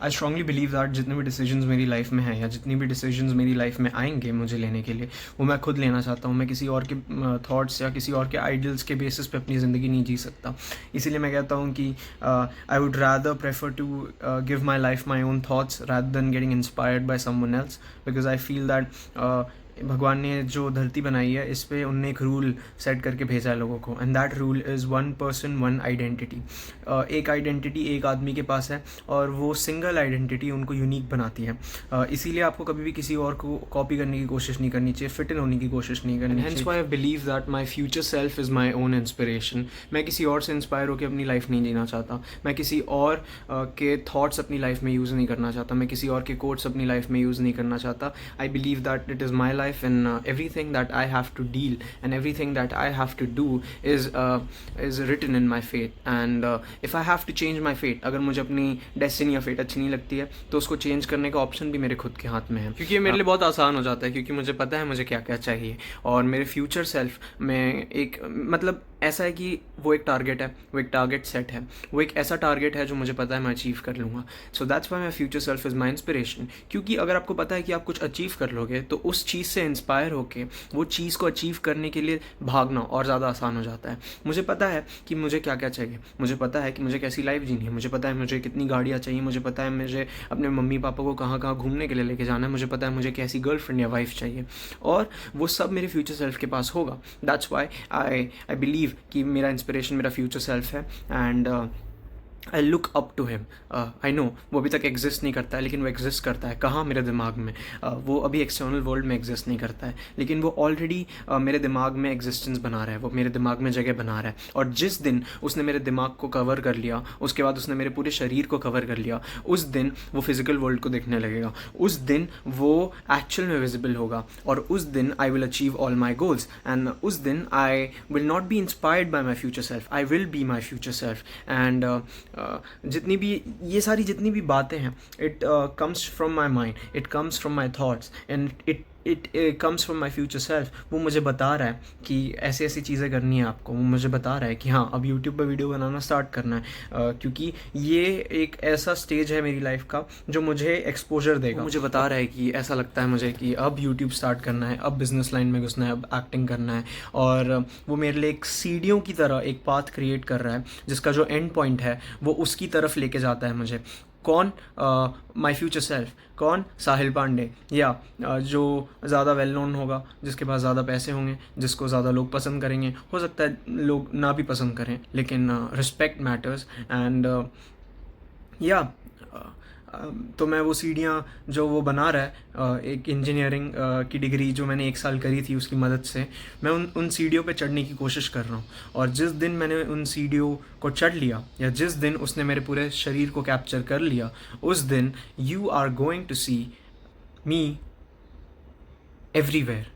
I strongly believe that जितने भी decisions मेरी लाइफ में हैं या जितनी भी डिसीजंस मेरी लाइफ में आएंगे मुझे लेने के लिए, वो मैं खुद लेना चाहता हूँ। मैं किसी और के थॉट्स या किसी और के आइडियल्स के बेसिस पे अपनी ज़िंदगी नहीं जी सकता। इसीलिए मैं कहता हूँ कि I would rather prefer to give my life my own thoughts rather than getting inspired by someone else, because I feel that भगवान ने जो धरती बनाई है इस पे उनने एक रूल सेट करके भेजा है लोगों को, and that rule is one person one identity. एक आइडेंटिटी एक आदमी के पास है और वो सिंगल आइडेंटिटी उनको यूनिक बनाती है। इसीलिए आपको कभी भी किसी और को कॉपी करने की कोशिश नहीं करनी चाहिए, फिट इन होने की कोशिश नहीं करनी चाहिए। Hence why I believe that my future self is my own inspiration. मैं किसी और से इंस्पायर होकर अपनी लाइफ नहीं जीना चाहता, मैं किसी और के थॉट्स अपनी लाइफ में यूज़ नहीं करना चाहता, मैं किसी और के कोट्स अपनी लाइफ में यूज़ नहीं करना चाहता। I believe that it is my life and everything that I have to deal and everything that I have to do is written in my fate, and if I have to change my fate, अगर मुझे अपनी destiny या fate अच्छी नहीं लगती है तो उसको चेंज करने का ऑप्शन भी मेरे खुद के हाथ में है, क्योंकि ये मेरे लिए बहुत आसान हो जाता है, क्योंकि मुझे पता है मुझे क्या क्या चाहिए। और मेरे फ्यूचर सेल्फ में एक मतलब ऐसा है कि वो एक टारगेट है, वो एक टारगेट सेट है, वो एक ऐसा टारगेट है जो मुझे पता है मैं अचीव कर लूँगा। So that's why my future self is my inspiration. क्योंकि अगर आपको पता है कि आप कुछ अचीव कर लोगे तो उस चीज़ से इंस्पायर होके वो चीज़ को अचीव करने के लिए भागना और ज़्यादा आसान हो जाता है। मुझे पता है कि मुझे क्या क्या चाहिए, मुझे पता है कि मुझे कैसी लाइफ जीनी है, मुझे पता है मुझे कितनी गाड़ियाँ चाहिए, मुझे पता है मुझे अपने मम्मी पापा को कहाँ कहाँ घूमने के लिए लेके जाना है, मुझे पता है मुझे कैसी गर्लफ्रेंड या वाइफ चाहिए, और वो सब मेरे फ्यूचर सेल्फ के पास होगा। दैट्स वाई आई बिलीव कि मेरा इंस्पिरेशन मेरा फ्यूचर सेल्फ है, and I look up to him. I know वो अभी तक एग्जिस्ट नहीं करता है, लेकिन वो एग्जिस्ट करता है कहाँ, मेरे दिमाग में। वो अभी एक्सटर्नल वर्ल्ड में एग्जिस्ट नहीं करता है, लेकिन वो ऑलरेडी मेरे दिमाग में एग्जिस्टेंस बना रहा है, वो मेरे दिमाग में जगह बना रहा है। और जिस दिन उसने मेरे दिमाग को कवर कर लिया, उसके बाद उसने मेरे पूरे शरीर को कवर कर लिया, उस दिन वो फिजिकल वर्ल्ड को देखने लगेगा, उस दिन वो एक्चुअल में विजिबल होगा, और उस दिन I will achieve all my goals, and उस दिन I will not be inspired by my future self, I will be my future self. And जितनी भी ये सारी जितनी भी बातें हैं, it comes from my mind, it comes from my thoughts, and it comes from my future self. वो मुझे बता रहा है कि ऐसी ऐसी चीज़ें करनी है आपको, वो मुझे बता रहा है कि हाँ अब यूट्यूब पर वीडियो बनाना स्टार्ट करना है, क्योंकि ये एक ऐसा स्टेज है मेरी लाइफ का जो मुझे एक्सपोजर देगा। मुझे बता रहा है कि ऐसा लगता है मुझे कि अब यूट्यूब स्टार्ट करना है, अब बिजनेस लाइन में घुसना है, अब एक्टिंग करना है, और वो मेरे लिए एक सीढ़ियों की तरह एक पाथ क्रिएट कर रहा है, जिसका जो एंड पॉइंट है वो उसकी तरफ लेके जाता है मुझे। कौन? My future self. कौन? साहिल पांडे, या जो ज़्यादा वेल नोन होगा, जिसके पास ज़्यादा पैसे होंगे, जिसको ज़्यादा लोग पसंद करेंगे। हो सकता है लोग ना भी पसंद करें, लेकिन रिस्पेक्ट मैटर्स, एंड या तो मैं वो सीढ़ियाँ जो वो बना रहा है, एक इंजीनियरिंग की डिग्री जो मैंने 1 साल करी थी उसकी मदद से, मैं उन सीढ़ियों पे चढ़ने की कोशिश कर रहा हूँ। और जिस दिन मैंने उन सीढ़ियों को चढ़ लिया, या जिस दिन उसने मेरे पूरे शरीर को कैप्चर कर लिया, उस दिन you are going to see me everywhere.